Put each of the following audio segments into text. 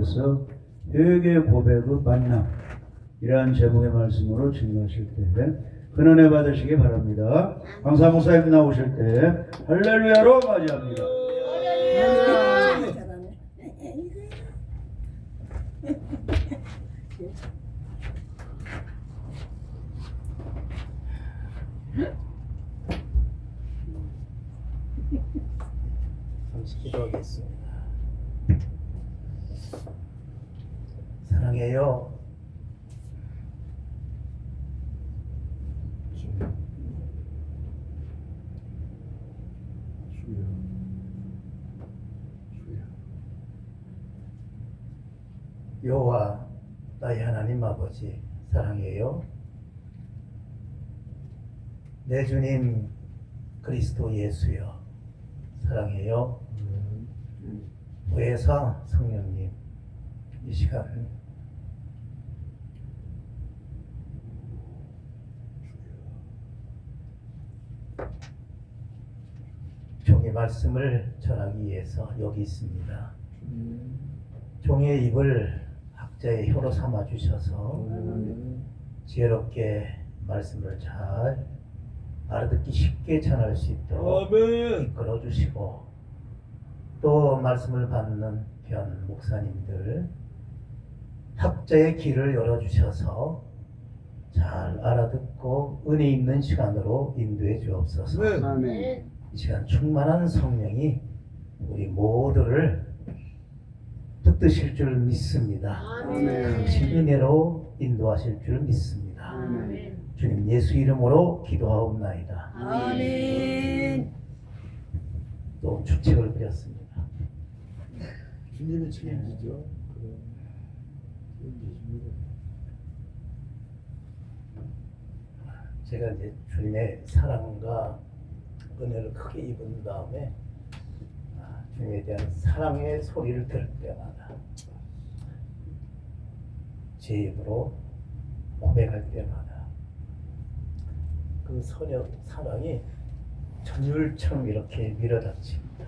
주께서 회개 고백의 만남 이러한 제목의 말씀으로 증거하실 때 큰은혜 받으시기 바랍니다. 강사 목사님 나오실 때 할렐루야로 맞이합니다. 잠시 기도하겠습니다. 사랑해요. 여호와 나의 하나님 아버지 사랑해요. 내 주님 그리스도 예수여 사랑해요. 외사 성령님 이 시간 종의 말씀을 전하기 위해서 여기 있습니다. 종의 입을 학자의 혀로 삼아 주셔서 지혜롭게 말씀을 잘 알아듣기 쉽게 전할 수 있도록 이끌어 주시고 또 말씀을 받는 변 목사님들 학자의 길을 열어 주셔서 잘 알아듣고 은혜 있는 시간으로 인도해 주옵소서. 아멘. 이 시간 충만한 성령이 우리 모두를 붙드실 줄 믿습니다. 당신 은혜로 인도하실 줄 믿습니다. 아멘. 주님 예수 이름으로 기도하옵나이다. 아멘. 또 주책을 드렸습니다. 주님이 책임지죠. 그래. 책임지십니다. 제가 이제 주님의 사랑과 은혜를 크게 입은 다음에 주님에 대한 사랑의 소리를 들을 때마다 제 입으로 고백할 때마다 그 사랑이 전율처럼 이렇게 밀어닥칩니다.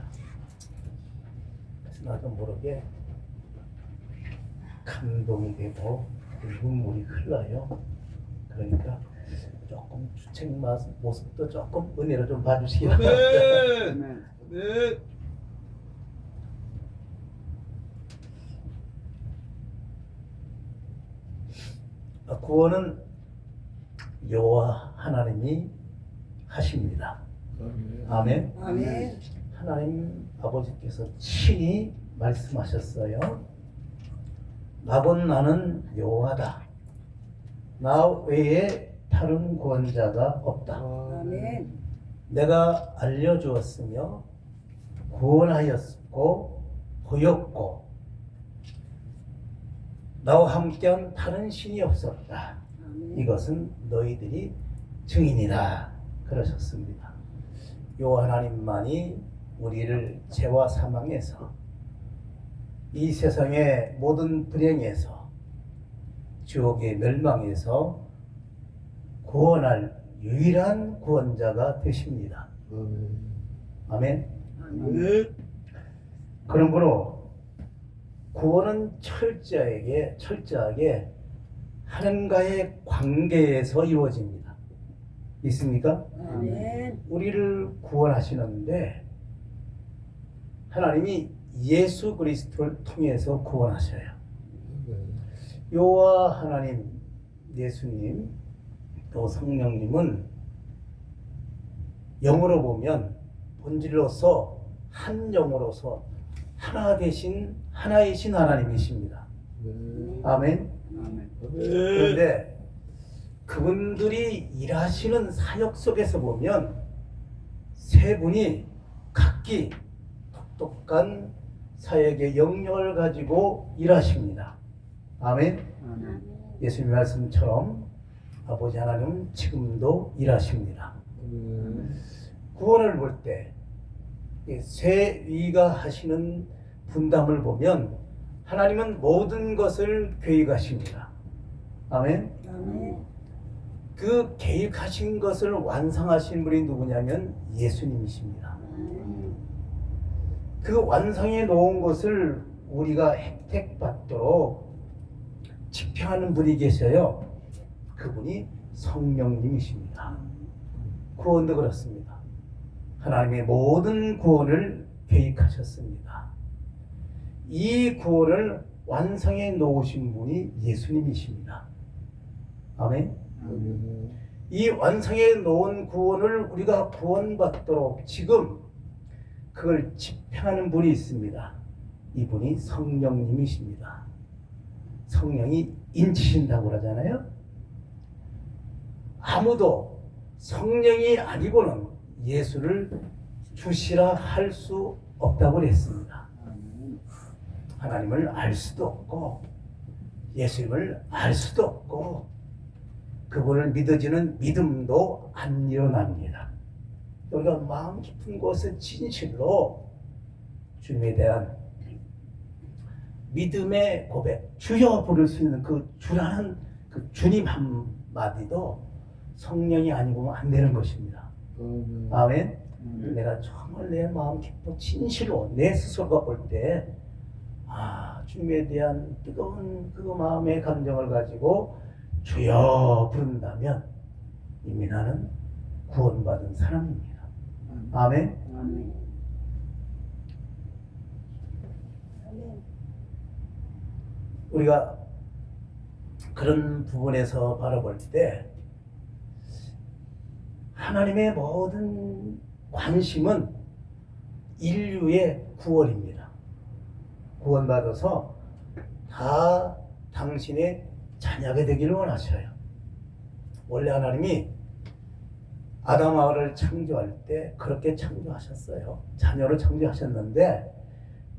그래서 나도 모르게 감동이 되고 눈물이 흘러요. 그러니까 조금 주책 모습도 조금 은혜로 좀 봐주시기 바랍니다. 아멘. 네. 구원은 여호와 하나님이 하십니다. 아멘. 아멘. 하나님 아버지께서 친히 말씀하셨어요. 나본 나는 여호와다. 나 외에 다른 구원자가 없다. 아멘. 내가 알려주었으며 구원하였고 보였고 나와 함께한 다른 신이 없었다. 아멘. 이것은 너희들이 증인이다. 그러셨습니다. 여호와 하나님만이 우리를 죄와 사망에서 이 세상의 모든 불행에서 지옥의 멸망에서 구원할 유일한 구원자가 되십니다. 아멘. 네. 그러므로 구원은 철저하게 하나님과의 관계에서 이루어집니다. 믿습니까? 아멘. 우리를 구원하시는데 하나님이 예수 그리스도를 통해서 구원하셔요. 여호와 하나님, 예수님, 또 성령님은 영으로 보면 본질로서 한 영으로서 하나 되신 하나이신 하나님이십니다. 아멘. 아멘. 그런데 그분들이 일하시는 사역 속에서 보면 세 분이 각기 독특한 사역의 영역을 가지고 일하십니다. 아멘. 아멘. 예수님 말씀처럼 아버지 하나님은 지금도 일하십니다. 구원을 볼 때 세 위가 하시는 분담을 보면 하나님은 모든 것을 계획하십니다. 아멘. 아멘. 그 계획하신 것을 완성하신 분이 누구냐면 예수님이십니다. 그 완성해 놓은 것을 우리가 혜택 받도록 집행하는 분이 계셔요. 그분이 성령님이십니다. 구원도 그렇습니다. 하나님의 모든 구원을 계획하셨습니다. 이 구원을 완성해 놓으신 분이 예수님이십니다. 아멘. 이 완성해 놓은 구원을 우리가 구원받도록 지금 그걸 집행하는 분이 있습니다. 이분이 성령님이십니다. 성령이 인치신다고 그러잖아요. 아무도 성령이 아니고는 예수를 주시라 할 수 없다고 그랬습니다. 하나님을 알 수도 없고 예수님을 알 수도 없고 그분을 믿어지는 믿음도 안 일어납니다. 우리가 마음 깊은 곳에 진실로 주님에 대한 믿음의 고백, 주여 부를 수 있는 그 주라는 그 주님 한마디도 성령이 아니고는 안 되는 것입니다. 아멘. 내가 정말 내 마음 깊은 진실로 내 스스로가 볼 때 주님에 대한 뜨거운 그 마음의 감정을 가지고 주여 부른다면 이미 나는 구원받은 사람입니다. 아멘. 아멘. 우리가 그런 부분에서 바라볼 때 하나님의 모든 관심은 인류의 구원입니다. 구원받아서 다 당신의 자녀가 되기를 원하셔요. 원래 하나님이 아담 하와를 창조할 때 그렇게 창조하셨어요. 자녀를 창조하셨는데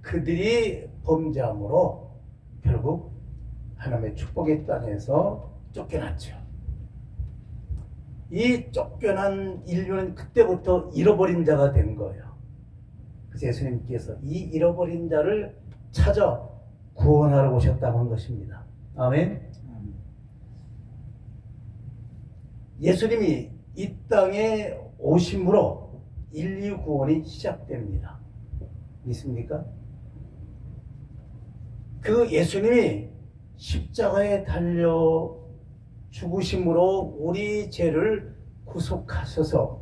그들이 범죄함으로 결국 하나님의 축복의 땅에서 쫓겨났죠. 이 쫓겨난 인류는 그때부터 잃어버린 자가 된 거예요. 그래서 예수님께서 이 잃어버린 자를 찾아 구원하러 오셨다고 한 것입니다. 아멘. 예수님이 이 땅에 오심으로 인류 구원이 시작됩니다. 믿습니까? 그 예수님이 십자가에 달려 죽으심으로 우리 죄를 구속하셔서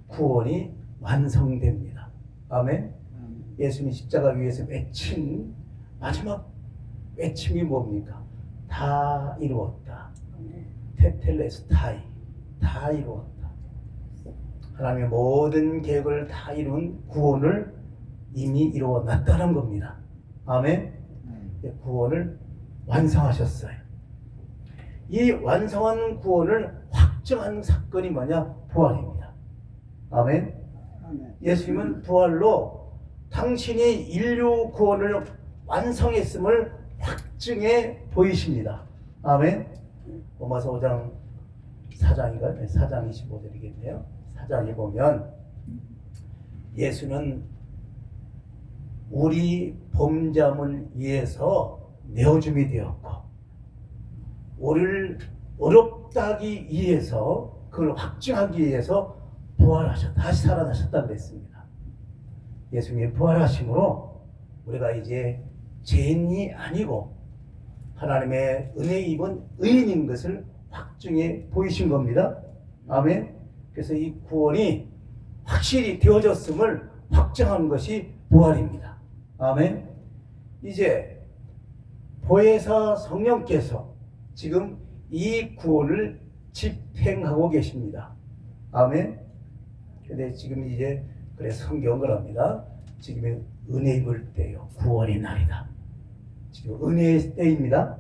구원이 완성됩니다. 아멘. 예수님이 십자가 위에서 외친 마지막 외침이 뭡니까? 다 이루었다. 테텔레스타이, 다 이루었다. 하나님의 모든 계획을 다 이룬 구원을 이미 이루어놨다는 겁니다. 아멘. 구원을 완성하셨어요. 이 완성한 구원을 확정한 사건이 뭐냐? 부활입니다. 아멘. 예수님은 부활로 당신이 인류 구원을 완성했음을 확증해 보이십니다. 아멘. 로마서 5장 4장인가요? 4장 25절이겠네요. 4장에 보면 예수는 우리 범죄함을 위해서 내어줌이 되었고 우리를 어렵다기 위해서 그걸 확증하기 위해서 다시 살아나셨다고 그랬습니다. 예수님이 부활하심으로 우리가 이제 죄인이 아니고 하나님의 은혜 입은 의인인 것을 확증해 보이신 겁니다. 아멘. 그래서 이 구원이 확실히 되어졌음을 확정한 것이 부활입니다. 아멘. 이제 보혜사 성령께서 지금 이 구원을 집행하고 계십니다. 아멘. 근데 지금 이제 그래서 성경은 그럽니다. 지금 은혜 입을 때요. 구원의 날이다. 지금 은혜의 때입니다.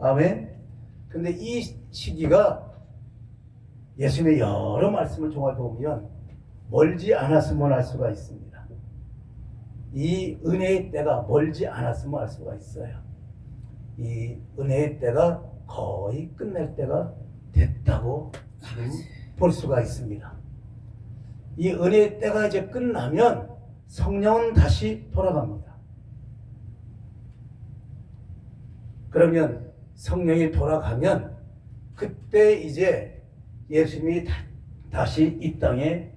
아멘. 근데 이 시기가 예수님의 여러 말씀을 종합해 보면 멀지 않았으면 알 수가 있습니다. 이 은혜의 때가 멀지 않았으면 알 수가 있어요. 이 은혜의 때가 거의 끝날 때가 됐다고 지금 볼 수가 있습니다. 이 은혜의 때가 이제 끝나면 성령은 다시 돌아갑니다. 그러면 성령이 돌아가면 그때 이제 예수님이 다시 이 땅에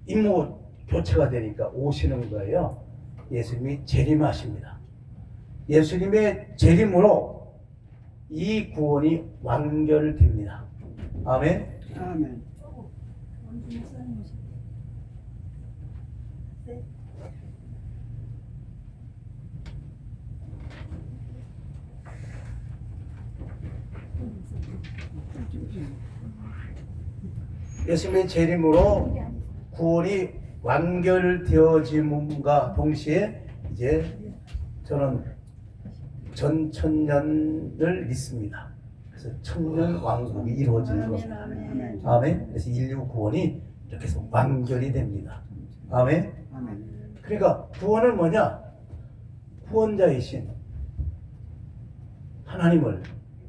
임무 교체가 되니까 오시는 거예요. 예수님이 재림하십니다. 예수님의 재림으로 이 구원이 완결됩니다. 아멘. 아멘. 예수님의 재림으로 구원이 완결되어짐과 동시에 이제 저는 전천년을 믿습니다. 그래서 천년 왕국이 이루어지는 겁니다. 아멘. 아멘. 그래서 인류 구원이 이렇게 해서 완결이 됩니다. 아멘. 아멘. 그러니까 구원은 뭐냐? 구원자이신 하나님을,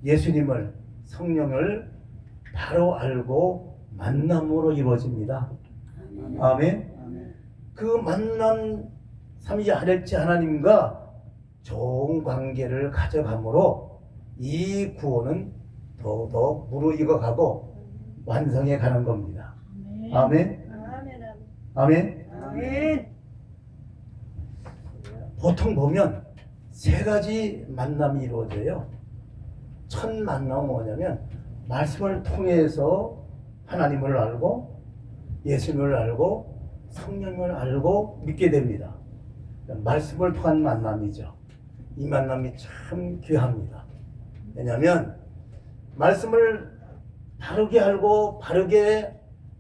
예수님을, 성령을 바로 알고 만남으로 이루어집니다. 아멘. 아멘. 그 만난 삼위일체 하나님과 좋은 관계를 가져감으로 이 구원은 더더 무르익어가고 완성해 가는 겁니다. 아멘. 아멘. 아멘. 보통 보면 세 가지 만남이 이루어져요. 첫 만남은 뭐냐면 말씀을 통해서 하나님을 알고 예수님을 알고 성령을 알고 믿게 됩니다. 말씀을 통한 만남이죠. 이 만남이 참 귀합니다. 왜냐하면 말씀을 바르게 알고 바르게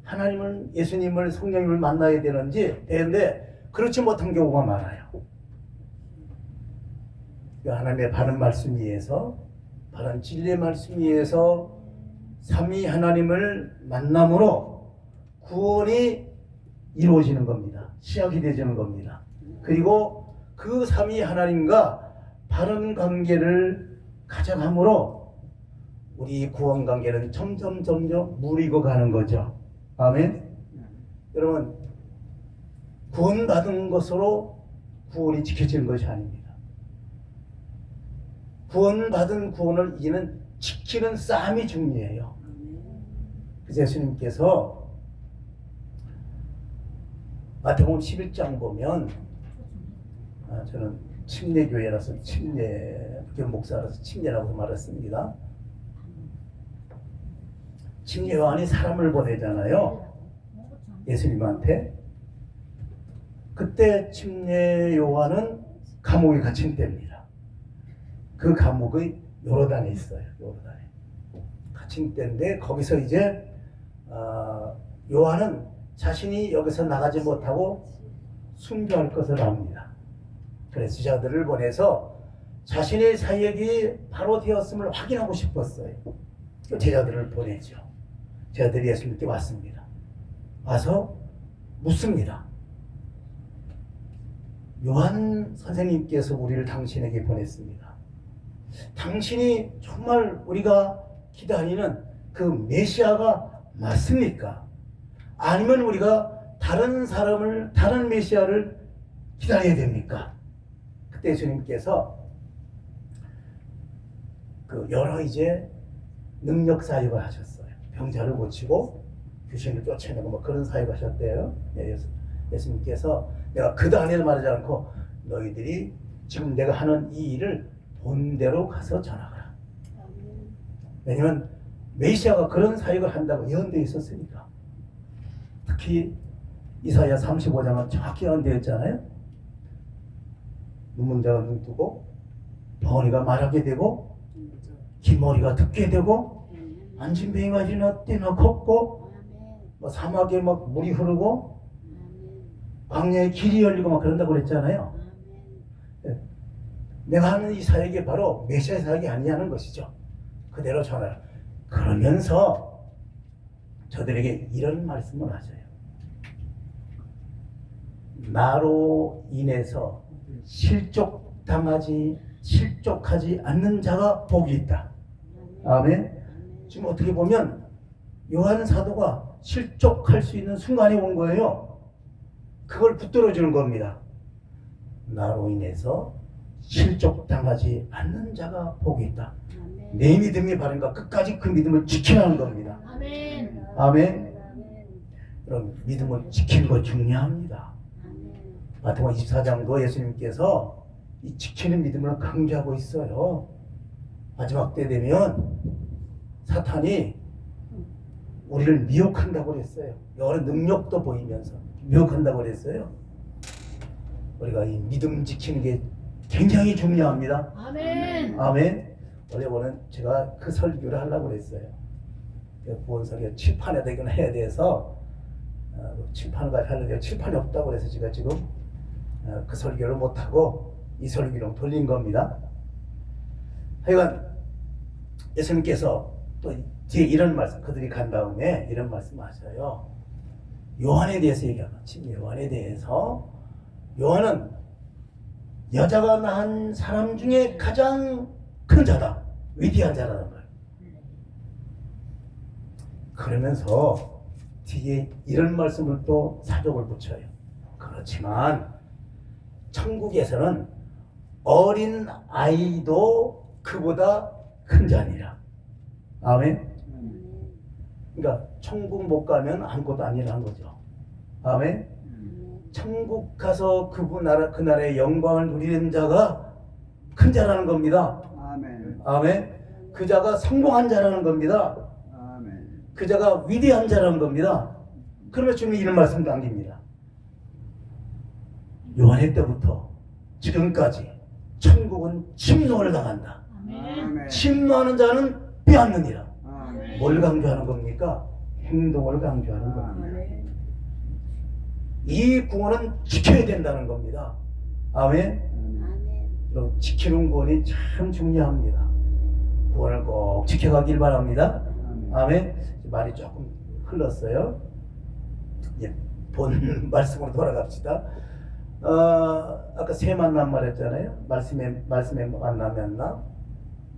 하나님을, 예수님을, 성령님을 만나야 되는데 그렇지 못한 경우가 많아요. 하나님의 바른 말씀 위에서, 바른 진리의 말씀 위에서 삼위 하나님을 만남으로 구원이 이루어지는 겁니다. 시작이 되지는 겁니다. 그리고 그 삼위 하나님과 바른 관계를 가져감으로 우리 구원 관계는 점점 무르익어 가는 거죠. 아멘. 여러분, 구원받은 것으로 구원이 지켜지는 것이 아닙니다. 구원받은 구원을 이기는 지키는 싸움이 중요해요. 그래서 예수님께서 마태복음 11장 보면, 저는 침례교회라서 목사라서 침례라고 말했습니다. 침례 요한이 사람을 보내잖아요. 예수님한테. 그때 침례 요한은 감옥에 갇힌 때입니다. 그 감옥이 요르단에 있어요. 요르단에 갇힌 때인데 거기서 이제 요한은 자신이 여기서 나가지 못하고 순교할 것을 압니다. 그래서 제자들을 보내서 자신의 사역이 바로 되었음을 확인하고 싶었어요. 제자들을 보내죠. 제자들이 예수님께 왔습니다. 와서 묻습니다. 요한 선생님께서 우리를 당신에게 보냈습니다. 당신이 정말 우리가 기다리는 그 메시아가 맞습니까? 아니면 우리가 다른 사람을, 다른 메시아를 기다려야 됩니까? 그때 예수님께서 그 여러 이제 능력 사역을 하셨어요. 병자를 고치고 귀신을 쫓아내고 뭐 그런 사역을 하셨대요. 예수님께서 내가 그 다음에는 말하지 않고 너희들이 지금 내가 하는 이 일을 본대로 가서 전하거라. 왜냐면 메시아가 그런 사역을 한다고 예언되어 있었으니까. 특히 이사야 35장은 정확히 예언되어 있잖아요. 눈먼 자가 눈 뜨고 벙어리가 말하게 되고 기머리가 듣게 되고 안진뱅이가 지나 뛰나 걷고 뭐 사막에 막 물이 흐르고 광야에 길이 열리고 막 그런다고 그랬잖아요. 내가 하는 이 사역이 바로 메시아 사역이 아니냐는 것이죠. 그대로 전하라. 그러면서 저들에게 이런 말씀을 하셔요. 나로 인해서 실족하지 않는 자가 복이 있다. 아멘. 지금 어떻게 보면 요한 사도가 실족할 수 있는 순간이 온 거예요. 그걸 붙들어주는 겁니다. 나로 인해서 실족당하지 않는 자가 복이 있다. 내 믿음이 바른가 끝까지 그 믿음을 지키라는 겁니다. 아멘. 아멘. 그럼 믿음을 지키는 거 중요합니다. 마태복음 24장도 예수님께서 이 지키는 믿음을 강조하고 있어요. 마지막 때 되면 사탄이 우리를 미혹한다고 그랬어요. 여러 능력도 보이면서 미혹한다고 그랬어요. 우리가 이 믿음 지키는 게 굉장히 중요합니다. 아멘. 아멘. 원래 제가 그 설교를 하려고 그랬어요. 구원 설교 칠판에 되긴 해야 돼서 칠판을 하려고 칠판이 없다고 그래서 제가 지금 그 설교를 못하고 이 설교로 돌린 겁니다. 하여간 예수님께서 또 뒤에 이런 말씀, 그들이 간 다음에 이런 말씀 하셔요. 요한에 대해서 얘기하는 지금 요한에 대해서 요한은 여자가 낳은 사람 중에 가장 큰 자다. 위대한 자라는 거예요. 그러면서 뒤에 이런 말씀을 또 사족을 붙여요. 그렇지만 천국에서는 어린 아이도 그보다 큰 자니라. 아멘. 그러니까 천국 못 가면 아무것도 아니라는 거죠. 아멘. 천국 가서 그 나라의 영광을 누리는 자가 큰 자라는 겁니다. 아멘. 아멘. 그 자가 성공한 자라는 겁니다. 아멘. 그 자가 위대한 자라는 겁니다. 그러면 주님이 이런 말씀 남깁니다. 요한의 때부터 지금까지 천국은 침노를 당한다. 아멘. 침노하는 자는 빼앗느니라. 아멘. 뭘 강조하는 겁니까? 행동을 강조하는 겁니다. 아멘. 이 구원은 지켜야 된다는 겁니다. 아멘. 여러분, 지키는 구원이 참 중요합니다. 구원을 꼭 지켜가길 바랍니다. 아멘. 말이 조금 흘렀어요. 예, 본 말씀으로 돌아갑시다. 아까 새 만남 말했잖아요. 말씀의 만남이었나?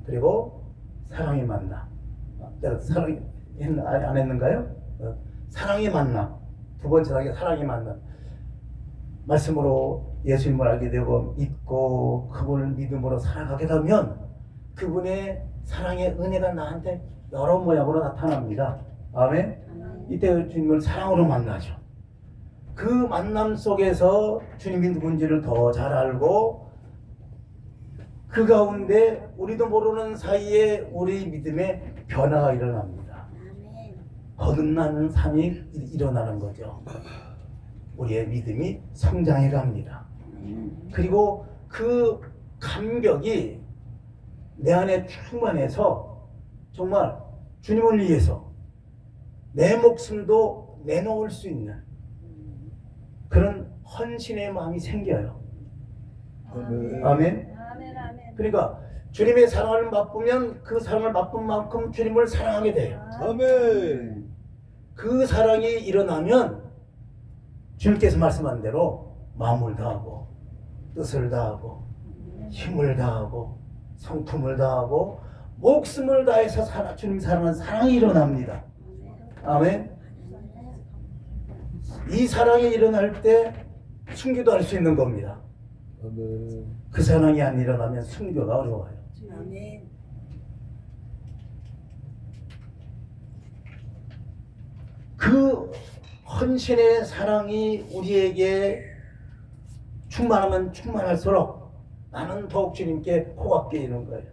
그리고 사랑의 만남. 내가 사랑이 안 했는가요? 사랑의 만남. 두 번째 단계 사랑의 만남. 말씀으로 예수님을 알게 되고 믿고 그분을 믿음으로 살아가게 되면 그분의 사랑의 은혜가 나한테 여러 모양으로 나타납니다. 아멘. 이때 주님을 사랑으로 만나죠. 그 만남 속에서 주님이 누군지를 더 잘 알고 그 가운데 우리도 모르는 사이에 우리 믿음의 변화가 일어납니다. 거듭나는 삶이 일어나는 거죠. 우리의 믿음이 성장해 갑니다. 그리고 그 감격이 내 안에 충만해서 정말 주님을 위해서 내 목숨도 내놓을 수 있는 그런 헌신의 마음이 생겨요. 아멘. 아멘. 아멘. 아멘. 그러니까 주님의 사랑을 맛보면 그 사랑을 맛본 만큼 주님을 사랑하게 돼요. 아멘. 그 사랑이 일어나면 주님께서 말씀한 대로 마음을 다하고 뜻을 다하고 힘을 다하고 성품을 다하고 목숨을 다해서 주님 사랑하는 사랑이 일어납니다. 아멘. 이 사랑이 일어날 때 순교도 할 수 있는 겁니다. 아멘. 그 사랑이 안 일어나면 순교가 어려워요. 아멘. 그 헌신의 사랑이 우리에게 충만하면 충만할수록 나는 더욱 주님께 호감게 되는 거예요.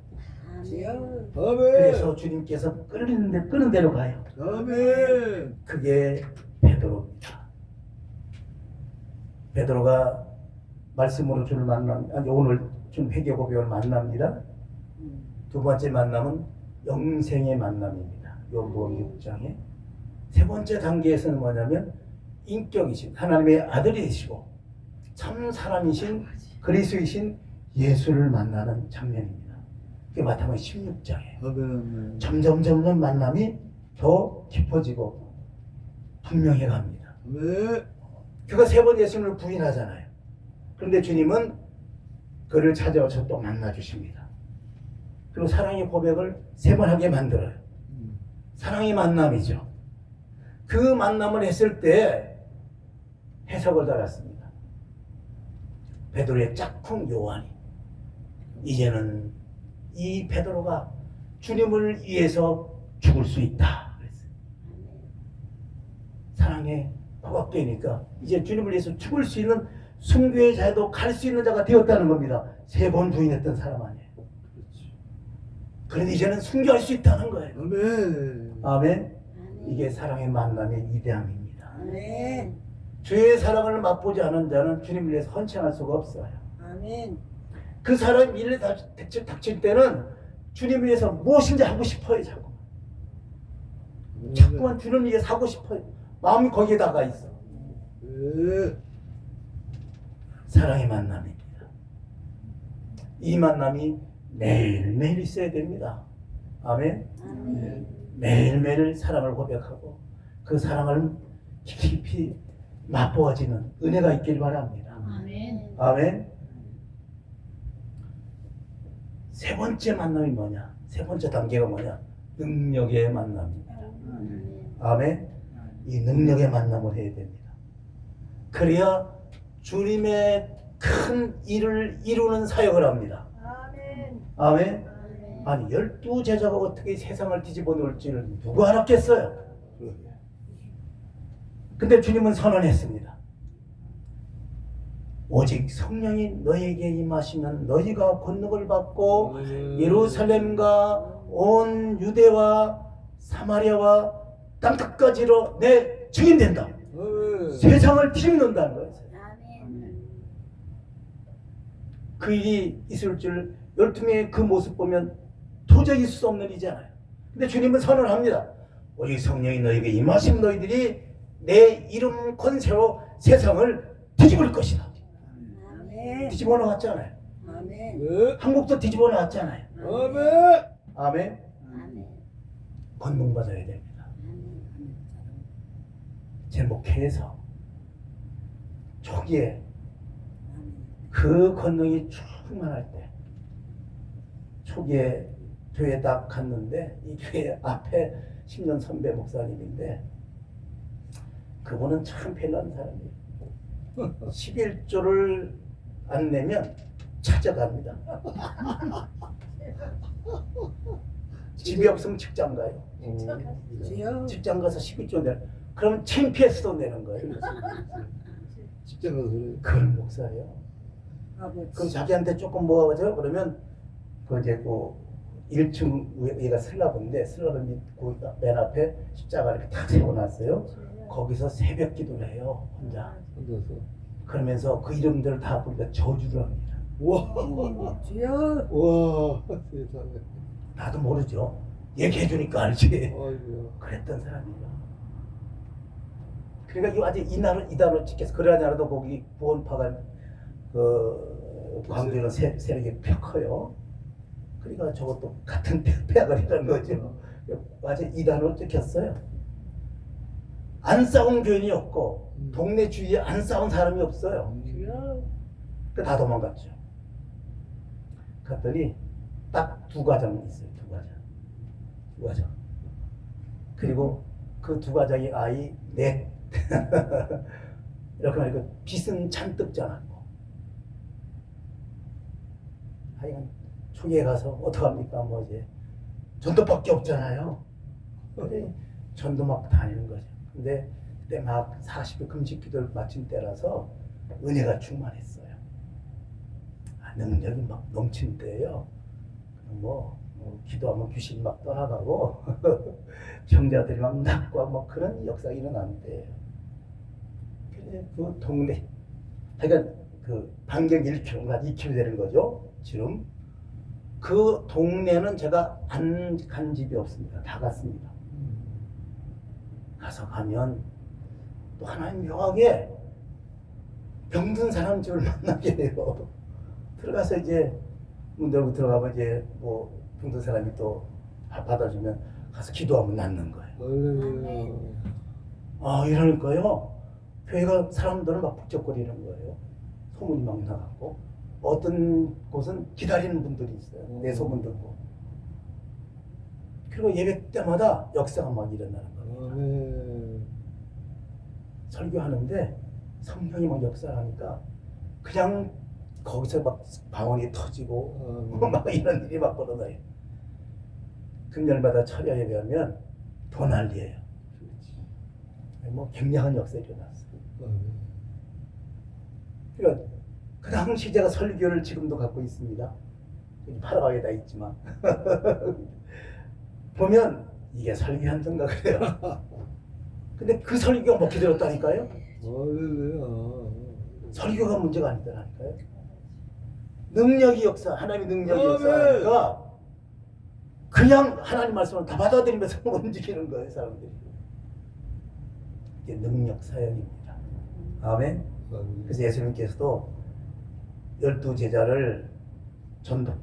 주여. 아멘. 그래서 주님께서 끄는 대로 가요. 아멘. 그게 베드로입니다. 베드로가 말씀으로 주를 오늘 준 회개 고백을 만납니다. 두 번째 만남은 영생의 만남입니다. 요한복음 6장에 세 번째 단계에서는 뭐냐면 인격이신 하나님의 아들이 되시고 참 사람이신 그리스도이신 예수를 만나는 장면입니다. 그게 마태복음 16장에 아멘. 점점 만남이 더 깊어지고 분명해 갑니다. 아멘. 그가 세 번 예수님을 부인하잖아요. 그런데 주님은 그를 찾아와서 또 만나 주십니다. 그리고 사랑의 고백을 세 번 하게 만들어요. 사랑의 만남이죠. 그 만남을 했을 때 해석을 달았습니다. 베드로의 짝꿍 요한이 이제는 이 베드로가 주님을 위해서 죽을 수 있다 그랬어요. 사랑에 포갑되니까 이제 주님을 위해서 죽을 수 있는 순교의 자에도 갈 수 있는 자가 되었다는 겁니다. 3번 부인했던 사람 아니에요. 그렇지. 그런데 이제는 순교할 수 있다는 거예요. 아멘. 아멘. 이게 사랑의 만남의 위대함입니다. 아멘. 주의 사랑을 맛보지 않은 자는 주님을 위해서 헌신할 수가 없어요. 아멘. 그 사람이 일에 닥칠 때는 주님을 위해서 무엇인지 하고 싶어요. 자꾸만 주님을 위해서 하고 싶어요. 마음이 거기에다가 있어. 네. 사랑의 만남입니다. 이 만남이 매일매일 있어야 됩니다. 아멘. 아멘. 매일매일 사랑을 고백하고 그 사랑을 깊이 맛보아지는 은혜가 있길 바랍니다. 아멘. 아멘. 세 번째 만남이 뭐냐? 세 번째 단계가 뭐냐? 능력의 만남입니다. 아멘. 이 능력의 만남을 해야 됩니다. 그래야 주님의 큰 일을 이루는 사역을 합니다. 아멘. 아멘. 아니 12제자가 어떻게 세상을 뒤집어 놓을지를 누가 알았겠어요? 근데 주님은 선언했습니다. 오직 성령이 너에게 임하시면 너희가 권능을 받고 예루살렘과 온 유대와 사마리아와 땅끝까지로 내 증인 된다. 아멘. 세상을 뒤집는다는 거예요. 아멘. 그 일이 있을 줄 12명의 그 모습 보면 도저히 있을 수 없는 일이잖아요. 근데 주님은 선언합니다. 오직 성령이 너에게 임하신 너희들이 내 이름 권세로 세상을 뒤집을 것이다. 아멘. 뒤집어 놓았잖아요. 아멘. 네. 한국도 뒤집어 놓았잖아요. 아멘. 아멘. 아멘. 권능 받아야 됩니다. 제 목회에서 초기에 그 권능이 충만할 때 초기에 교회 딱 갔는데 이 교회 앞에 10년 선배 목사님인데 그분은 참 별난 사람이에요. 11조를 안 내면 찾아갑니다. 집이 없으면 직장 가요. 주여. 직장 가서 11조 내. 그럼 창피해서도 내는 거예요. 직장 가서 그래. 그런 목사예요. 아버지. 그럼 자기한테 조금 모아줘. 그러면 그 이제 그 1층 위가 슬라브인데 슬라브 맨 앞에 십자가 이렇게 탁 세워놨어요. 거기서 새벽 기도를 해요. 혼자. 혼자서. 그러면서 그 이름들을 다 부르니까 저주를 합니다. 와. 주여. 와. 세상에. 나도 모르죠. 얘기해 주니까 알지. 아이고야. 그랬던 사람이에요. 그러니까 이 아직 이단을 지켜서 그러지 않아도 거기 구원파가 그 광주는 세력이 꽤 커요. 그러니까 저것도 같은 폐악을이라는 거죠. 아직 이단으로 찍혔어요. 안 싸운 교인이 없고 동네 주위에 안 싸운 사람이 없어요. 주여. 그 다 도망갔죠. 갔더니 딱 2가정 있어요. 2가정. 그리고 그 2가정이 아이 넷. 이렇게 하니까 빚은 잔뜩 져놨고. 하여간 초기에 가서 어떡합니까? 뭐 이제 전도밖에 없잖아요. 그래 전도 막 다니는 거죠. 근데 그때 막 40일 금식 기도를 마친 때라서 은혜가 충만했어요. 능력이 막 넘친 때예요. 뭐 기도하면 귀신 막 떠나가고 병자들이 막 낫고 뭐 그런 역사가 일어난 때예요. 그래 그 동네 하여간 그 반경 1km가 2km 되는 거죠. 지금 그 동네는 제가 안 간 집이 없습니다. 다 갔습니다. 가서 가면 또 하나님 묘하게 병든 사람 집을 만나게 돼요. 들어가서 이제 문 열고 들어가면 이제 뭐 병든 사람이 또 받아주면 가서 기도하면 낫는 거예요. 할렐루야. 아 이러니까요. 교회가 사람들은 막 북적거리는 거예요. 소문이 막 나가고 어떤 곳은 기다리는 분들이 있어요. 내 소문 듣고. 그리고 예배 때마다 역사가 막 일어나는 겁니다. 아멘. 설교하는데 성령이 막 역사하니까 그냥 거기서 막 방언이 터지고 막 이런 일이 막 벌어져요. 금년마다 철야 예배하면 더 난리예요. 뭐 굉장한 역사 일어났어요. 아멘. 그러니까 그 당시 제가 설교를 지금도 갖고 있습니다. 여기 파라과이에 있지만 보면 이게 설교한던가 그래요. 근데 그 설교가 먹히 들었다니까요. 할렐루야. 설교가 문제가 아니더라니까요. 능력이 역사, 하나님의 능력이 아멘. 역사하니까 그냥 하나님 말씀을 다 받아들이면서 움직이는 거예요, 사람들이. 이게 능력 사역입니다. 아멘. 그래서 예수님께서도 12제자를 전도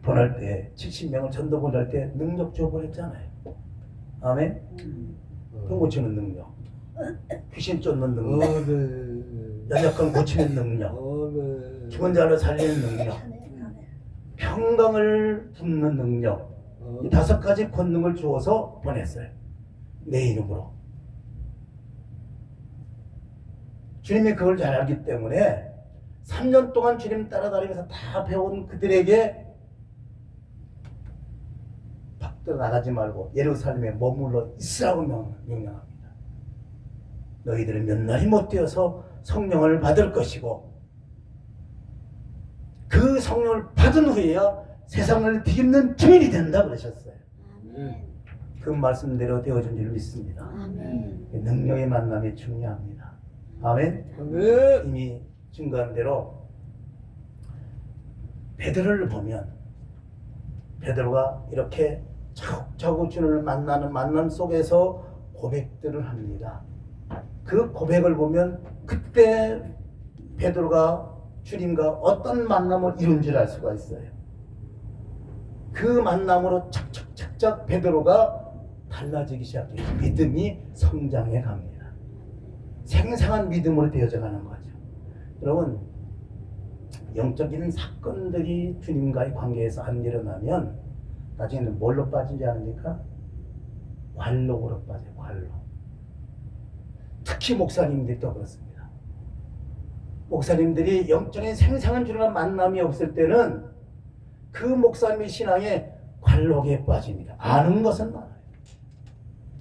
보낼 때 70명을 전도 보낼 때 능력 주어 보냈잖아요. 아멘. 병 고치는 능력, 귀신 쫓는 능력, 아멘. 연약한 고치는 능력, 아멘. 죽은 자를 살리는 능력, 평강을 붓는 능력, 이 5가지 권능을 주어서 보냈어요. 내 이름으로. 주님이 그걸 잘 알기 때문에 3년 동안 주님 따라다니면서 다 배운 그들에게 밖으로 나가지 말고 예루살렘에 머물러 있으라고 명령합니다. 너희들은 몇 날이 못 되어서 성령을 받을 것이고 그 성령을 받은 후에야 세상을 뒤집는 주인이 된다 그러셨어요. 아멘. 그 말씀대로 되어준 줄 믿습니다. 아멘. 능력의 만남이 중요합니다. 아멘. 아멘. 이미 증거한 대로 베드로를 보면 베드로가 이렇게 차곡차곡 주님을 만나는 만남 속에서 고백들을 합니다. 그 고백을 보면 그때 베드로가 주님과 어떤 만남을 이룬 줄 알 수가 있어요. 그 만남으로 착착착착 베드로가 달라지기 시작해요. 믿음이 성장해 갑니다. 생생한 믿음으로 되어져 가는 거죠. 여러분, 영적인 사건들이 주님과의 관계에서 안 일어나면 나중에는 뭘로 빠지지 않습니까? 관록으로 빠져요. 관록. 특히 목사님들이 또 그렇습니다. 목사님들이 영적인 생생한 주님과 만남이 없을 때는 그 목사님의 신앙에 관록에 빠집니다. 아는 것은 많아요.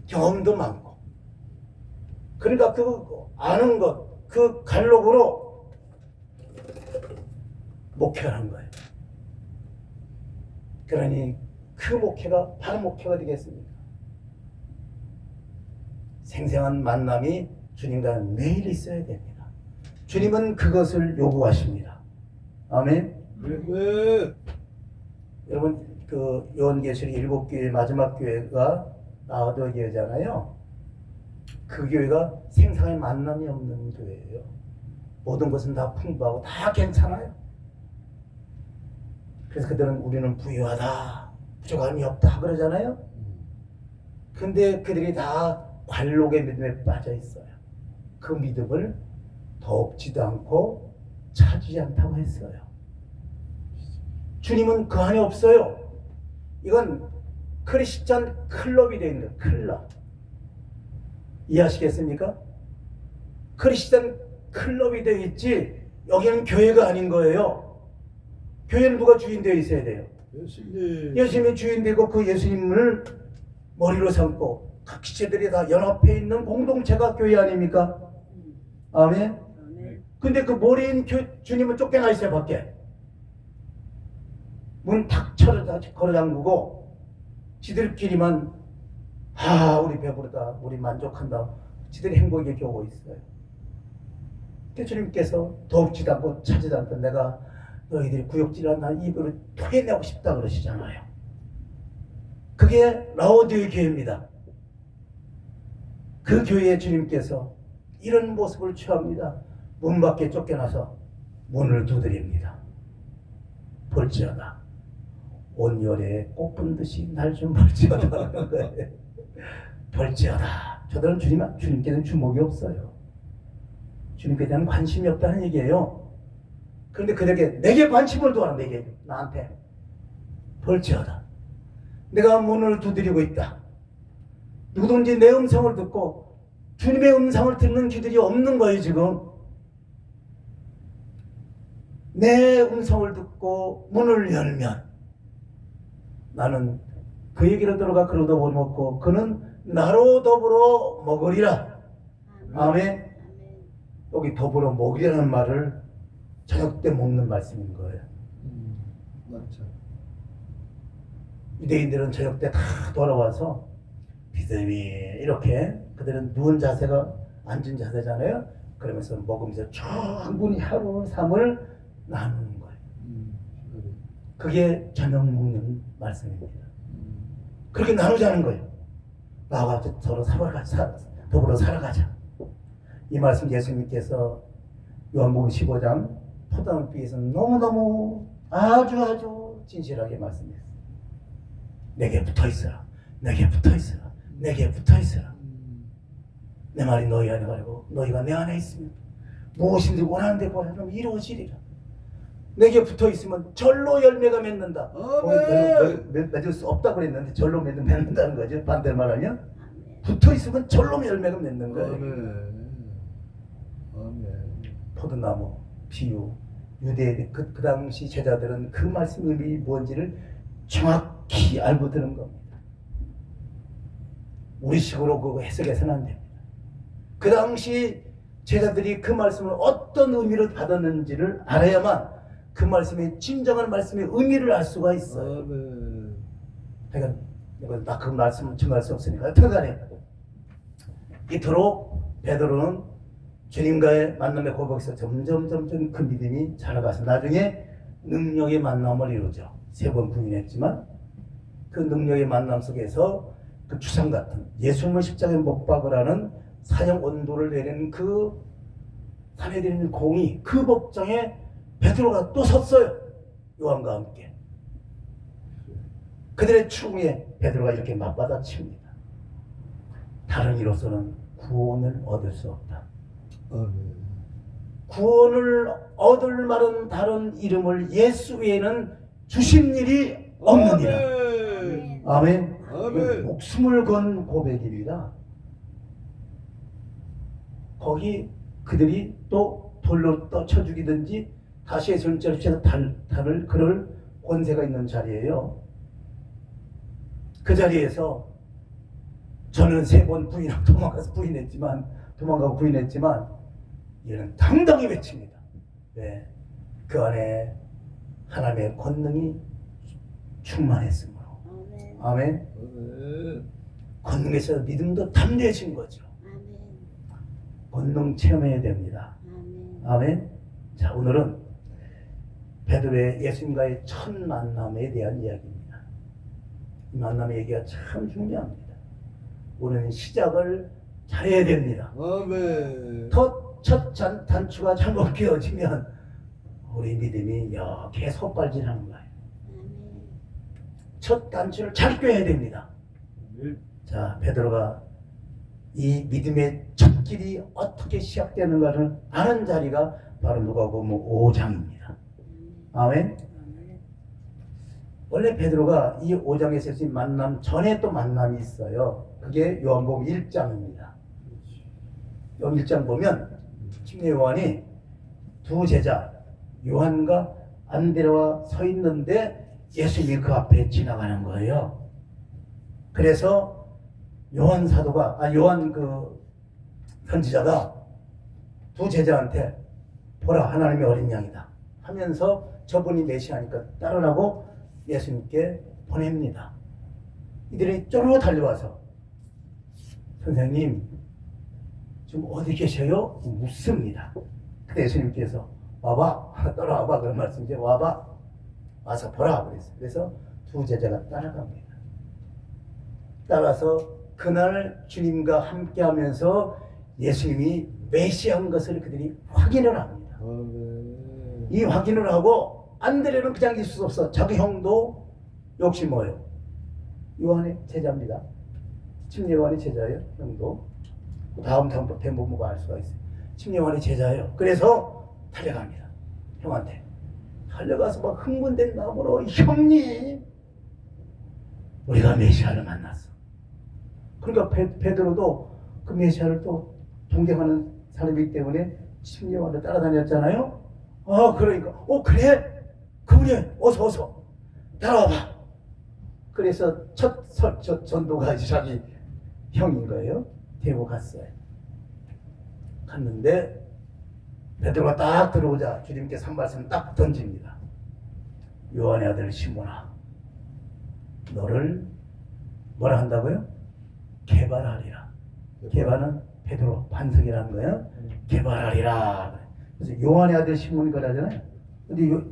경험도 많고. 그러니까 그 아는 것, 그 관록으로 목회하는 거예요. 그러니 그 목회가 바로 목회가 되겠습니까? 생생한 만남이 주님과 매일 있어야 됩니다. 주님은 그것을 요구하십니다. 아멘. 아멘. 여러분, 그 요한계시록 7교회 마지막 교회가 라오디게아 교회잖아요. 그 교회가 생생한 만남이 없는 교회예요. 모든 것은 다 풍부하고 다 괜찮아요. 그래서 그들은 우리는 부유하다, 부족함이 없다 그러잖아요. 근데 그들이 다 관록의 믿음에 빠져 있어요. 그 믿음을 덮지도 않고 차지지 않다고 했어요. 주님은 그 안에 없어요. 이건 크리스찬 클럽이 되어 있는 거예요. 클럽. 이해하시겠습니까? 크리스찬 클럽이 되어 있지 여기는 교회가 아닌 거예요. 교회는 누가 주인 되어 있어야 돼요? 예수님. 예수님이 주인 되고 그 예수님을 머리로 삼고 각 지체들이 다 연합해 있는 공동체가 교회 아닙니까? 아멘. 아멘. 근데 그 머리인 주님은 쫓겨나 있어요, 밖에. 문 탁 걸어 잠그고 지들끼리만 우리 배부르다, 우리 만족한다, 지들이 행복에 겨우고 있어요. 근데 주님께서 덥지도 않고 차지도 않던 내가 너희들이 구역질한 나 입으로 토해내고 싶다 그러시잖아요. 그게 라오디게아 교회입니다. 그 교회에 주님께서 이런 모습을 취합니다. 문 밖에 쫓겨나서 문을 두드립니다. 볼지어다. 온열에 꽃분 듯이 날 좀 볼지어다. 볼지어다. 저들은 주님께는 주목이 없어요. 주님께 대한 관심이 없다는 얘기예요. 그런데 그들에게 내게 관심을 두어라. 내게, 나한테. 볼지어다. 내가 문을 두드리고 있다. 누구든지 내 음성을 듣고 주님의 음성을 듣는 귀들이 없는 거예요, 지금. 내 음성을 듣고 문을 열면 나는 그 얘기를 들어가 그로 더불어 먹고 그는 나로 더불어 먹으리라. 아멘. 아멘. 여기 더불어 먹으리라는 말을 저녁 때 먹는 말씀인 거예요. 맞죠. 유대인들은 저녁 때 다 돌아와서 비스듬히 이렇게 그들은 누운 자세가 앉은 자세잖아요. 그러면서 먹으면서 충분히 하루 삼을 나누는 거예요. 그게 저녁 먹는 말씀입니다. 그렇게 나누자는 거예요. 나와 서로 더불어 살아가자. 이 말씀 예수님께서 요한복음 15장 포도나무비에서 너무너무 아주 진실하게 말씀했어요. 내게 붙어있어라. 내게 붙어있어라. 내게 붙어있어라. 내 말이 너희 안에 가지고 너희가 내 안에 있으면 무엇인지 원하는 데 보내면 이루어지리라. 내게 붙어있으면 절로 열매가 맺는다. 맺을 수 없다고 그랬는데 절로 맺는다는 거죠. 반대로 말하면 붙어있으면 절로 열매가 맺는 거예요. 포도나무 비유. 유대 그 당시 제자들은 그 말씀 의미 뭔지를 정확히 알고 들은 겁니다. 우리식으로 그거 해석해서는 안 됩니다. 그 당시 제자들이 그 말씀을 어떤 의미로 받았는지를 알아야만 그 말씀의 진정한 말씀의 의미를 알 수가 있어요. 그러니까 나 그 말씀을 증거할 수 없으니까 어떡하네. 이토록 베드로는 주님과의 만남의 고백에서 점점 그 믿음이 자라가서 나중에 능력의 만남을 이루죠. 3번 부인했지만 그 능력의 만남 속에서 그 주상 같은 예수님을 십자가에 못 박으라는 사형 온도를 내리는 그 산에 들리는 공이 그 법정에 베드로가 또 섰어요. 요한과 함께. 그들의 추궁에 베드로가 이렇게 맞받아칩니다. 다른 이로서는 구원을 얻을 수 없다. 구원을 얻을 만한 다른 이름을 예수 외에는 주신 일이 없느니라. 아멘. 목숨을 건 고백입니다. 거기 그들이 또 돌로 떠쳐 죽이든지 다시 예수님처럼 달을 그럴 권세가 있는 자리예요. 그 자리에서 저는 3번 도망가고 부인했지만 얘는 당당히 외칩니다. 네. 그 안에 하나님의 권능이 충만했으므로. 아멘. 권능에서 믿음도 담대해진 거죠. 권능 체험해야 됩니다. 아멘. 자, 오늘은 베드로의 예수님과의 첫 만남에 대한 이야기입니다. 이 만남의 얘기가 참 중요합니다. 우리는 시작을 잘해야 됩니다. 첫 단추가 잘못 끼워지면 우리 믿음이 이렇게 헛발질하는 거예요. 첫 단추를 잘 껴야 됩니다. 자, 베드로가 이 믿음의 첫 길이 어떻게 시작되는가를 아는 자리가 바로 누가복음 5장입니다. 아멘. 원래 베드로가 이 5장에서 있는 만남 전에 또 만남이 있어요. 그게 요한복음 1장입니다. 요한 1장 보면 침례 요한이 두 제자 요한과 안드레와 서 있는데 예수님이 그 앞에 지나가는 거예요. 그래서 요한 그 선지자가 두 제자한테 보라 하나님의 어린 양이다 하면서 저분이 메시아니까 따르라고 예수님께 보냅니다. 이들이 쪼르르 달려와서 선생님 지금 어디 계셔요? 묻습니다. 그때 예수님께서 와봐 따라와봐 그런 말씀이죠. 와봐 와서 보라 그랬어요. 그래서 두 제자가 따라갑니다. 따라서 그날 주님과 함께하면서 예수님이 메시아인 것을 그들이 확인을 합니다. 이 확인을 하고 안드레는 그냥 있을 수 없어. 자기 형도 역시 뭐예요? 요한의 제자입니다. 침례 요한의 제자예요. 형도. 다음 대목을 알 수가 있어요. 침례 요한의 제자예요. 그래서 달려갑니다. 형한테. 달려가서 막 흥분된 마음으로 형님 우리가 메시아를 만났어. 그러니까 베드로도 그 메시아를 또 동경하는 사람이기 때문에 침례 요한을 따라다녔잖아요. 그러니까 그래? 그분이 어서 따라와봐. 그래서 첫 전도가 자기 형인 거예요. 데리고 갔어요. 갔는데 베드로가 딱 들어오자 주님께서 한 말씀 딱 던집니다. 요한의 아들 시몬아, 너를 뭐라 한다고요? 개발하리라. 개발은 베드로 반석이라는 거예요. 개발하리라. 그래서 요한의 아들 시몬이 그러잖아요. 근데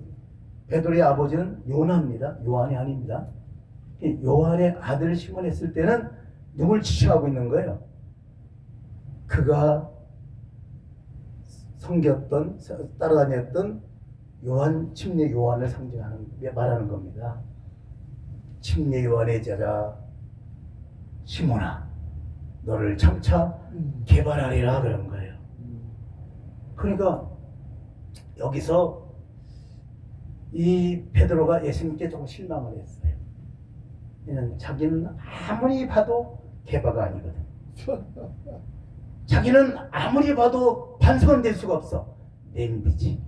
베드로의 아버지는 요나입니다. 요한이 아닙니다. 요한의 아들 시몬 했을 때는 누굴 지칭하고 있는 거예요? 그가 섬겼던, 따라다녔던 요한, 침례 요한을 상징하는, 말하는 겁니다. 침례 요한의 제자 시몬아, 너를 장차 개발하리라 그런 거예요. 그러니까 여기서 이 베드로가 예수님께 좀 실망을 했어요. 왜냐하면 자기는 아무리 봐도 개바가 아니거든. 자기는 아무리 봐도 반성은 될 수가 없어. 냄비지.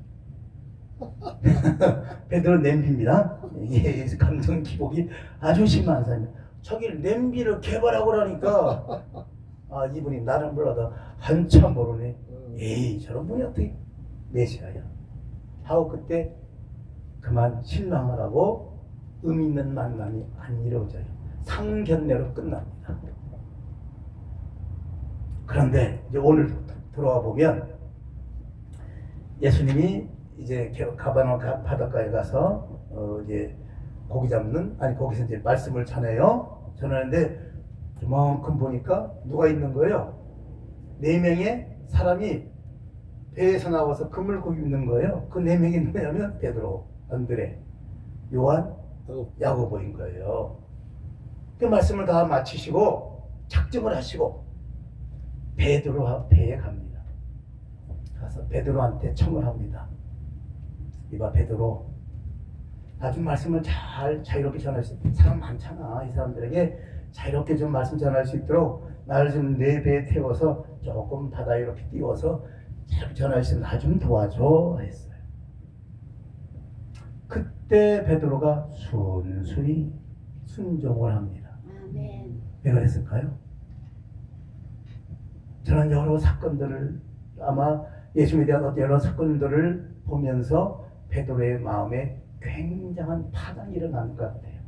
베드로 냄비입니다. 예, 감정 기복이 아주 심한 사람이에요. 자기를 냄비를 개발하고 그러니까 아, 이분이 나를 몰라도 한참 모르네. 에이, 저런 분이 어떻게 메시아야 하고 그때 그만 실망을 하고 의미 있는 만남이 안 이루어져요. 상견례로 끝납니다. 그런데 이제 오늘 들어와 보면 예수님이 이제 가바나움 바닷가에 가서 이제 고기 잡는, 아니 거기서 이제 말씀을 전해요. 전하는데 그만큼 보니까 누가 있는 거예요? 4명의 사람이 배에서 나와서 그물고 있는 거예요. 그 4명이 누구냐면 베드로, 안드레, 요한, 야고보인 거예요. 그 말씀을 다 마치시고 작정을 하시고 베드로 배에 갑니다. 가서 베드로한테 청을 합니다. 이봐 베드로, 나 좀 말씀을 잘 자유롭게 전할 수 있도록, 사람 많잖아. 이 사람들에게 자유롭게 좀 말씀 전할 수 있도록 나를 좀 내 배에 태워서 조금 바다 이렇게 띄워서 잘 전할 수 있도록 나 좀 도와줘 했어요. 그때 베드로가 순순히 순종을 합니다. 아멘. 왜 그랬을까요? 저는 여러 사건들을, 아마 예수님에 대한 여러 사건들을 보면서 베드로의 마음에 굉장한 파장이 일어나는 것 같아요.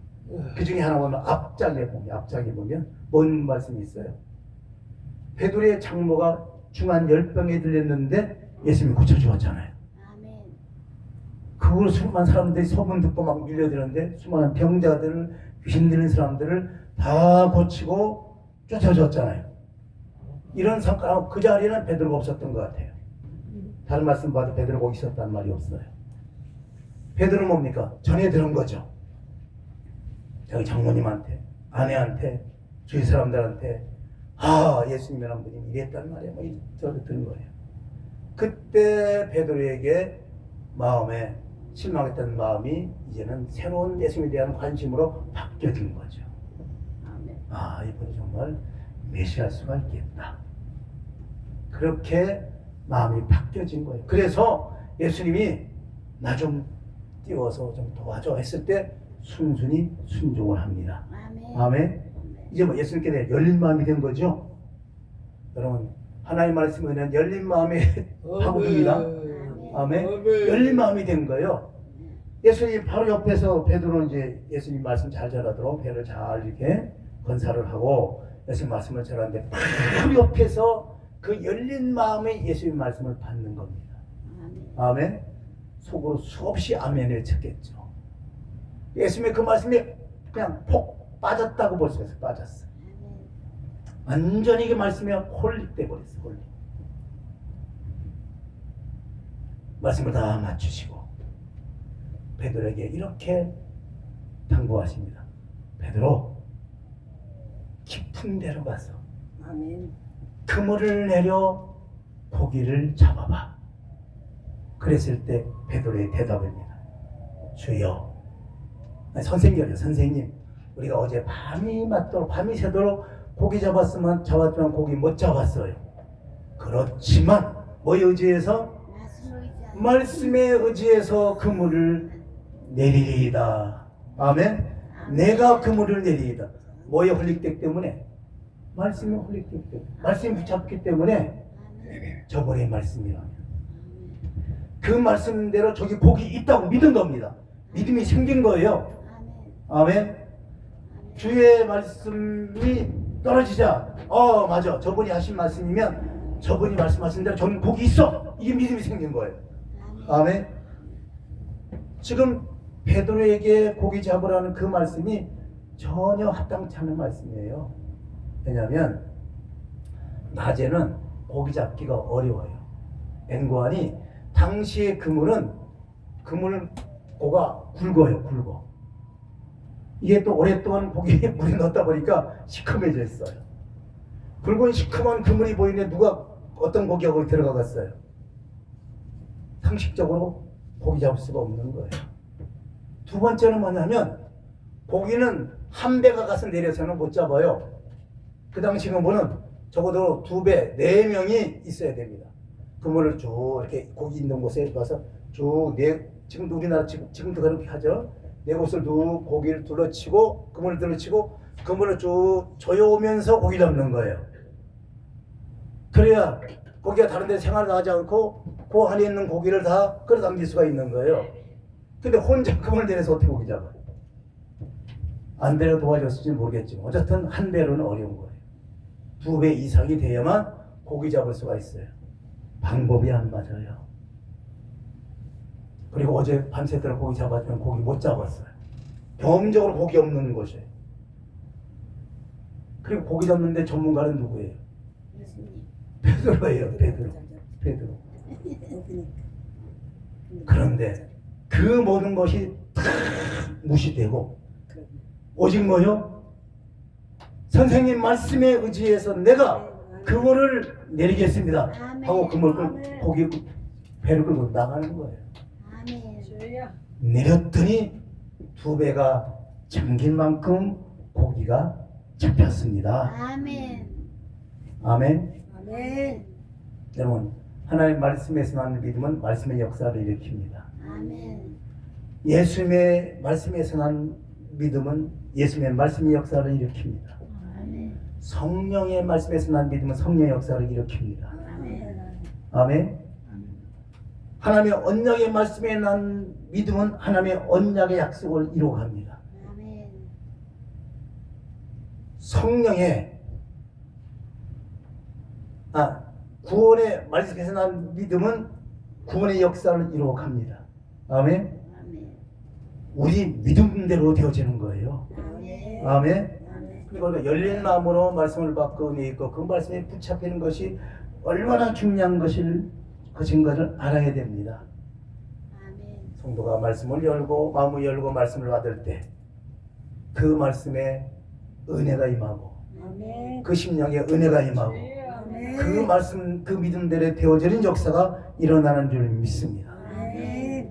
그 중에 하나는 앞장에 보면 뭔 말씀이 있어요? 베드로의 장모가 중한 열병에 들렸는데 예수님이 고쳐주었잖아요. 아멘. 그걸 수많은 사람들이 소문 듣고 막 밀려드는데 수많은 병자들을, 귀신 들린 사람들을 다 고치고 쫓아줬잖아요. 이런 사건, 그 자리에는 베드로가 없었던 것 같아요. 다른 말씀 봐도 베드로가 거기 있었다는 말이 없어요. 베드로는 뭡니까? 전해 들은 거죠. 자기 장모님한테, 아내한테, 주위 사람들한테, 아, 예수님이라는 분이 이랬단 말이야. 뭐 저를 들은 거예요. 그때 베드로에게 마음에 실망했던 마음이 이제는 새로운 예수님에 대한 관심으로 바뀌어진 거죠. 아멘. 아, 이분이 정말 메시아일 수가 있겠다. 그렇게 마음이 바뀌어진 거예요. 그래서 예수님이 나 좀 띄워서 좀 도와줘 했을 때 순순히 순종을 합니다. 아멘. 아멘. 이제 뭐 예수님께 대해 열린 마음이 된 거죠. 여러분, 하나님 말씀은 열린 마음에 파고듭니다. 아멘. 열린 마음이 된 거예요. 예수님 바로 옆에서 베드로는 이제 예수님 말씀 잘 전하도록 배를 잘 이렇게 건사를 하고 예수님 말씀을 전하는데 바로 옆에서 그 열린 마음에 예수님 말씀을 받는 겁니다. 아멘. 속으로 수없이 아멘을 쳤겠죠. 예수님의 그 말씀에 그냥 폭 빠졌다고 볼 수 있어요. 빠졌어요. 완전히 그 말씀에 홀릭돼 버렸어요. 홀릭. 말씀을 다 맞추시고 베드로에게 이렇게 당부하십니다. 베드로, 깊은 데로 가서 아멘. 그물을 내려 고기를 잡아봐. 그랬을 때 베드로의 대답입니다. 주여. 아니, 선생님이요. 선생님, 우리가 어제 밤이 맞도록, 밤이 새도록 고기 잡았지만 고기 못 잡았어요. 그렇지만 뭐에 의지해서? 말씀에 의지해서 그물을 내리리이다. 아멘. 내가 그물을 내리이다. 뭐에 홀릭되기 때문에? 말씀에 홀릭되기 때문에, 말씀이 붙잡기 때문에 저번의 말씀이라면 그 말씀대로 저기 복이 있다고 믿은 겁니다. 믿음이 생긴 거예요. 아멘. 아멘. 주의 말씀이 떨어지자 맞아, 저분이 하신 말씀이면 저분이 말씀하신 대로 저는 복이 있어, 이게 믿음이 생긴 거예요. 아멘. 지금 베드로에게 고기 잡으라는 그 말씀이 전혀 합당치 않은 말씀이에요. 왜냐하면 낮에는 고기 잡기가 어려워요. 엔고안이 당시의 그물고가 굵어요. 굵어. 이게 또 오랫동안 고기에 물이 넣다 보니까 시커매져 있어요. 굵은 시커먼 그물이 보이는데 누가 어떤 고기가 거기 들어가겠어요? 상식적으로 고기 잡을 수가 없는 거예요. 두 번째는 뭐냐면 고기는 한 배가 가서 내려서는 못 잡아요. 그 당시 그물은 적어도 2배, 4명이 있어야 됩니다. 그물을 쭉 이렇게 고기 있는 곳에 가서 쭉 지금도 우리나라 지금도 그렇게 하죠. 4곳을 쭉 고기를 둘러치고 그물을 둘러치고 그물을 쭉 조여오면서 고기 잡는 거예요. 그래야 고기가 다른 데 생활나가지 않고 그 안에 있는 고기를 다 끌어당길 수가 있는 거예요. 근데 혼자 그물을 내려서 어떻게 고기 잡아요? 안 배로 도와줬을지 모르겠지만 어쨌든 한 배로는 어려운 거예요. 2배 이상이 돼야만 고기 잡을 수가 있어요. 방법이 안 맞아요. 그리고 어제 밤새도록 고기 잡았지만 고기 못 잡았어요. 경험적으로 고기 없는 곳이에요. 그리고 고기 잡는데 전문가는 누구예요? 예수님. 베드로예요. 베드로. 그런데 그 모든 것이 다 무시되고 오직 뭐요? 선생님 말씀에 의지해서 내가 그물을 내리겠습니다 하고 그물을 고기 배를 끌고 나가는 거예요. 아멘. 주여. 내렸더니 2배가 잠길 만큼 고기가 잡혔습니다. 아멘. 아멘. 아멘. 여러분, 하나님 말씀에서 나는 믿음은 말씀의 역사를 일으킵니다. 아멘. 예수님의 말씀에서 난 믿음은 예수님의 말씀의 역사를 일으킵니다. 아멘. 성령의 말씀에서 난 믿음은 성령의 역사를 일으킵니다. 아멘. 아멘. 하나님의 언약의 말씀에 난 믿음은 하나님의 언약의 약속을 이루어갑니다. 아멘. 성령의 구원의 말씀에서 난 믿음은 구원의 역사를 이루어갑니다. 아멘. 아멘. 우리 믿음대로 되어지는 거예요. 아멘. 아멘. 아멘. 그리고 열린 마음으로 말씀을 받고 있고 그 말씀에 붙잡히는 것이 얼마나 중요한 것인 것을 알아야 됩니다. 아멘. 성도가 말씀을 열고 마음을 열고 말씀을 받을 때 그 말씀에 은혜가 임하고 아멘. 그 심령에 은혜가 임하고 아멘. 그 말씀 그 믿음대로 되어지는 역사가 일어나는 줄 믿습니다. 아멘.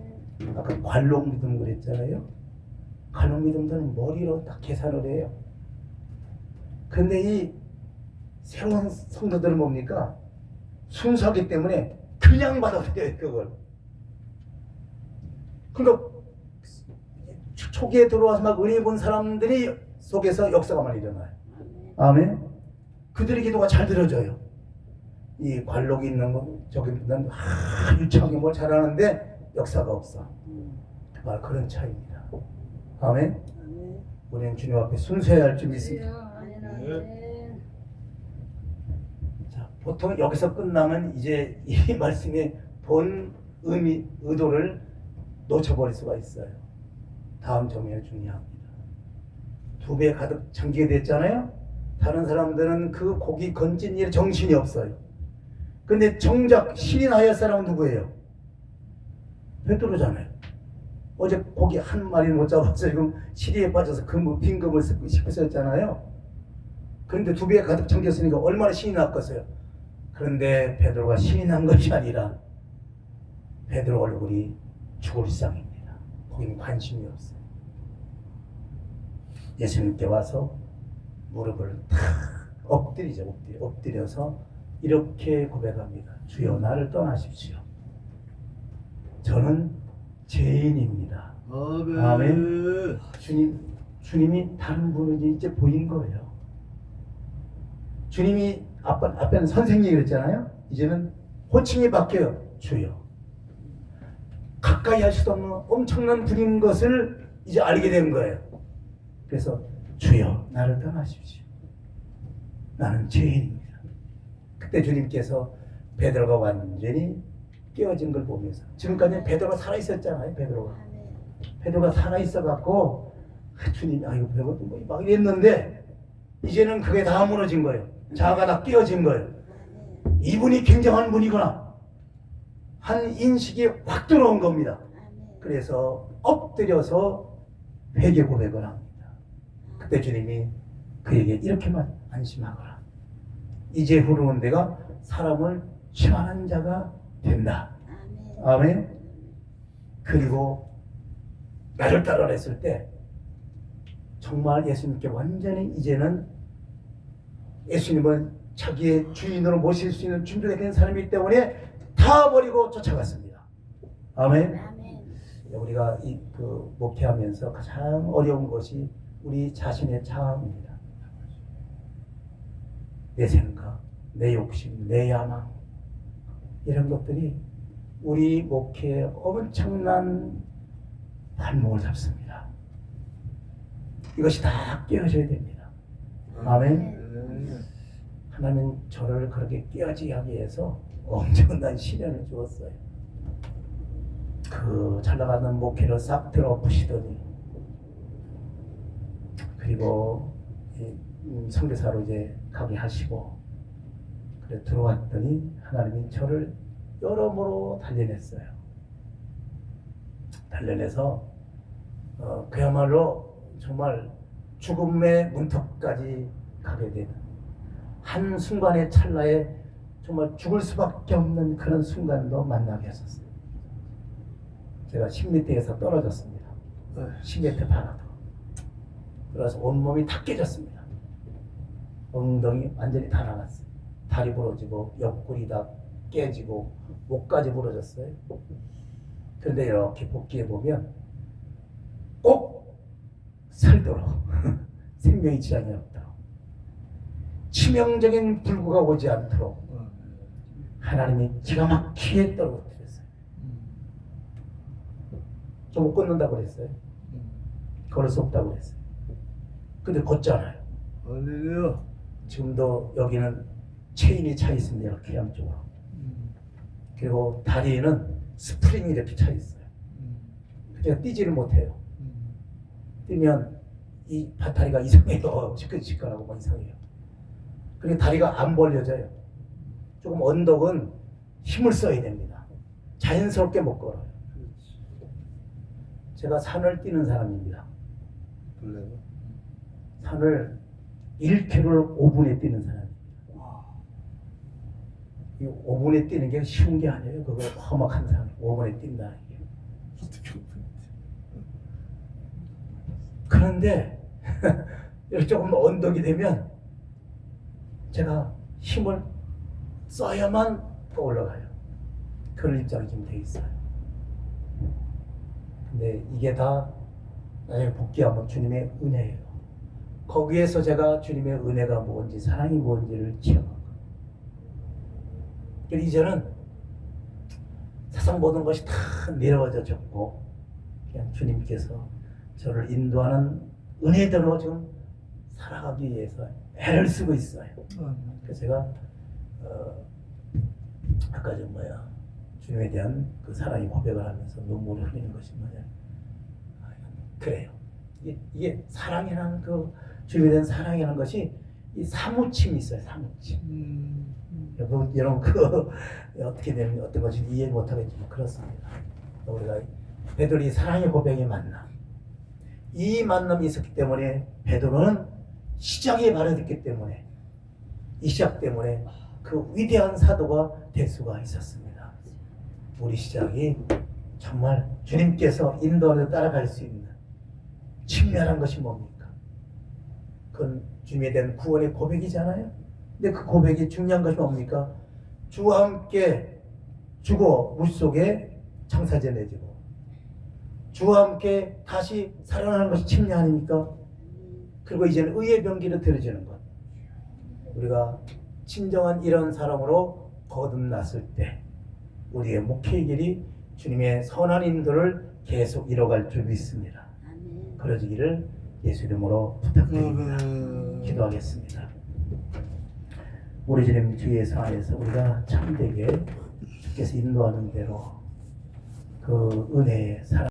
아까 관록 믿음 그랬잖아요. 관록 믿음들은 머리로 딱 계산을 해요. 근데 이 새로운 성도들은 뭡니까? 순수하기 때문에 그냥 받아들여요, 그걸. 그러니까 초기에 들어와서 막 은혜 본 사람들이 속에서 역사가 많이 일어나요. 아멘. 그들의 기도가 잘 들어져요. 이 관록이 있는 거 저기는 유창하게 뭘 잘하는데 역사가 없어. 바로 그런 차이입니다. 아멘. 우리는 주님 앞에 순수해야 할 줄 믿습니다. 아멘. 자, 보통 여기서 끝나면 이제 이 말씀의 본 의도를 놓쳐버릴 수가 있어요. 다음 점이 중요합니다. 2배 가득 잠기게 됐잖아요. 다른 사람들은 그 고기 건진 일에 정신이 없어요. 근데 정작 신이 나야 사람은 누구예요? 베드로잖아요. 어제 고기 한 마리 못 잡아서 지금 시리에 빠져서 빈금을 씹었잖아요. 그런데 2배 가득 잠겼으니까 얼마나 신이 났겠어요. 그런데 베드로가 신이 난 것이 아니라 베드로 얼굴이 죽을 상입니다. 거기는 관심이 없어요. 예수님께 와서 무릎을 탁 엎드려서 이렇게 고백합니다. 주여 나를 떠나십시오. 저는 죄인입니다. 아멘. 주님이 다른 분을 이제 보인 거예요. 주님이 앞에는 선생님이 그랬잖아요. 이제는 호칭이 바뀌어요. 주여. 가까이 할 수도 없는 엄청난 분인 것을 이제 알게 된 거예요. 그래서 주여 나를 떠나십시오. 나는 죄인입니다. 그때 주님께서 베드로가 완전히 깨어진 걸 보면서, 지금까지는 베드로가 살아있었잖아요. 베드로가 살아있어갖고 주님이 아이고 베드로도 막 이랬는데 이제는 그게 다 무너진 거예요. 자아가 다 깨어진 거예요. 이분이 굉장한 분이구나 한 인식이 확 들어온 겁니다. 그래서 엎드려서 회개 고백을 합니다. 그때 주님이 그에게 이렇게만 안심하거라. 이제후로는 내가 사람을 취하는 자가 된다. 아멘. 그리고 나를 따르라 했을 때 정말 예수님께 완전히 이제는 예수님은 자기의 주인으로 모실 수 있는 준비가 된 사람이기 때문에 다 버리고 쫓아갔습니다. 아멘. 우리가 그 목회하면서 가장 어려운 것이 우리 자신의 자아입니다. 내 생각, 내 욕심, 내 야망 이런 것들이 우리 목회에 엄청난 발목을 잡습니다. 이것이 다 깨어져야 됩니다. 아멘. 하나님은 저를 그렇게 깨어지게 하기 위해서 엄청난 시련을 주었어요. 그 잘나가는 목회를 싹 들어부시더니, 그리고 선교사로 이제 가게 하시고, 그래 들어왔더니 하나님이 저를 여러모로 단련했어요. 단련해서 그야말로 정말 죽음의 문턱까지 가게 되는 한 순간의 찰나에 정말 죽을 수밖에 없는 그런 순간도 만나게 하셨어요. 제가 10m에서 떨어졌습니다. 10m 반하도. 그래서 온몸이 다 깨졌습니다. 엉덩이 완전히 다 나갔어요. 다리 부러지고 옆구리 다 깨지고 목까지 부러졌어요. 그런데 이렇게 복귀해 보면 꼭 살도록 생명의 지장이 없도록, 치명적인 불구가 오지 않도록 하나님이 기가 막히게 떨어뜨렸어요. 저 못 걷는다고 그랬어요. 걸을 수 없다고 그랬어요. 근데 걷잖아요. 할렐루야. 지금도 여기는 체인이 차 있습니다. 이렇게 양쪽으로. 그리고 다리에는 스프링이 이렇게 차 있어요. 제가 뛰지를 못해요. 뛰면 이 다리가 이상해요. 시끌시끌하고 막 이상해요. 그리고 다리가 안 벌려져요. 조금 언덕은 힘을 써야 됩니다. 자연스럽게 못 걸어요. 제가 산을 뛰는 사람입니다. 산을 1km를 5분에 뛰는 사람입니다. 이 5분에 뛰는 게 쉬운 게 아니에요. 그거 험악한 사람 5분에 뛴다는 게. 그런데 이렇게 조금 언덕이 되면 제가 힘을 써야만 더 올라가요. 그런 입장이 좀 돼 있어요. 근데 이게 다 나중에 복귀하면 주님의 은혜예요. 거기에서 제가 주님의 은혜가 뭔지, 사랑이 뭔지를 체험한 거예요. 이제는 세상 모든 것이 다 내려와졌고 그냥 주님께서 저를 인도하는 은혜대로 지금 살아가기 위해서 애를 쓰고 있어요. 그래서 제가 아까 주님에 대한 그 사랑의 고백을 하면서 눈물을 흘리는 것이 뭐냐, 그래요. 이게 사랑이라는 그 주님에 대한 사랑이라는 것이 이 사무침이 있어요. 사무침. 여러분 어떻게 되는 어떤 것이 이해 못하겠지만 그렇습니다. 우리가 베드로의 사랑의 고백의 만남, 이 만남이 있었기 때문에 베드로는 시작에 발휘됐기 때문에 이 시작 때문에 그 위대한 사도가 될 수가 있었습니다. 우리 시작이 정말 주님께서 인도하여 따라갈 수 있는 친밀한 것이 뭡니까? 그건 주님에 대한 구원의 고백이잖아요. 근데 그 고백이 중요한 것이 뭡니까? 주와 함께 죽어 물속에 장사제 내지고 주와 함께 다시 살아나는 것이 침례 아닙니까? 그리고 이제는 의의 병기를 들어주는 것. 우리가 진정한 이런 사람으로 거듭났을 때 우리의 목회의 길이 주님의 선한 인도를 계속 이뤄갈 줄 믿습니다. 아멘. 그러지기를 예수 이름으로 부탁드립니다. 기도하겠습니다. 우리 주님 주의에서 안에서 우리가 참되게 주께서 인도하는 대로 그 은혜의 사랑